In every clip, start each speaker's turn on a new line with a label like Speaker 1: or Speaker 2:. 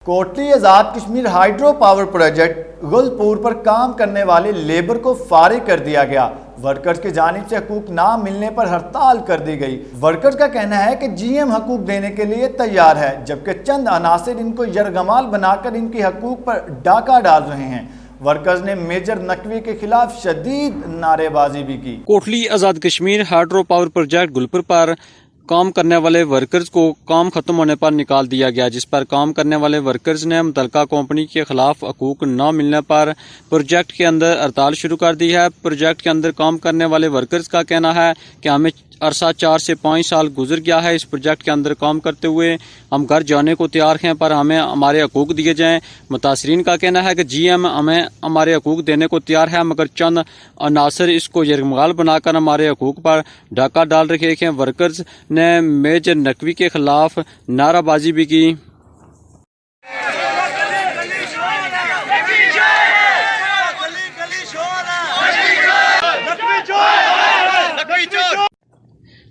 Speaker 1: Kotli Azad Kashmir hydro power project Gulpur پر کام کرنے والے labour کو فارغ کر دیا گیا۔ ورکرز کی جانب سے حقوق نہ ملنے پر ہڑتال کر دی گئی۔ ورکرز کا کہنا ہے کہ جی ایم حقوق دینے کے لیے تیار ہے، جبکہ چند عناصر ان کو یرغمال بنا کر ان کی حقوق پر ڈاکہ ڈال رہے ہیں۔ ورکرز نے میجر نقوی کے خلاف شدید نعرے بازی بھی کی۔
Speaker 2: Kotli Azad Kashmir hydro power project Gulpur پر کام کرنے والے ورکرز کو کام ختم ہونے پر نکال دیا گیا، جس پر کام کرنے والے ورکرز نے متعلقہ کمپنی کے خلاف حقوق نہ ملنے پر پروجیکٹ کے اندر ہڑتال شروع کر دی ہے۔ پروجیکٹ کے اندر کام کرنے والے ورکرز کا کہنا ہے کہ ہمیں عرصہ 4 سے 5 سال گزر گیا ہے اس پروجیکٹ کے اندر کام کرتے ہوئے، ہم گھر جانے کو تیار ہیں پر ہمیں ہمارے حقوق دیے جائیں۔ متاثرین کا کہنا ہے کہ جی ایم ہمیں ہمارے حقوق دینے کو تیار ہے، مگر چند عناصر اس کو یرغمال بنا کر ہمارے حقوق پر ڈاکہ ڈال رکھے ہیں۔ ورکرز نے میجر نقوی کے خلاف نعرہ بازی بھی کی۔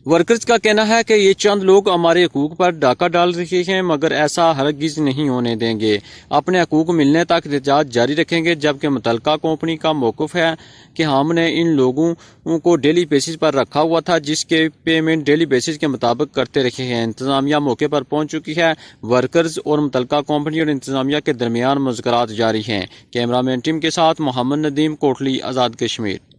Speaker 2: ورکرز کا کہنا ہے کہ یہ چند لوگ ہمارے حقوق پر ڈاکہ ڈال رہے ہیں، مگر ایسا ہرگز نہیں ہونے دیں گے۔ اپنے حقوق ملنے تک احتجاج جاری رکھیں گے، جبکہ متعلقہ کمپنی کا موقف ہے کہ ہم نے ان لوگوں کو ڈیلی بیسس پر رکھا ہوا تھا، جس کے پیمنٹ ڈیلی بیسس کے مطابق کرتے رہے ہیں۔ انتظامیہ موقع پر پہنچ چکی ہے۔ ورکرز اور متعلقہ کمپنی اور انتظامیہ کے درمیان مذاکرات جاری ہیں۔ کیمرہ مین ٹیم کے ساتھ محمد ندیم، کوٹلی آزاد کشمیر۔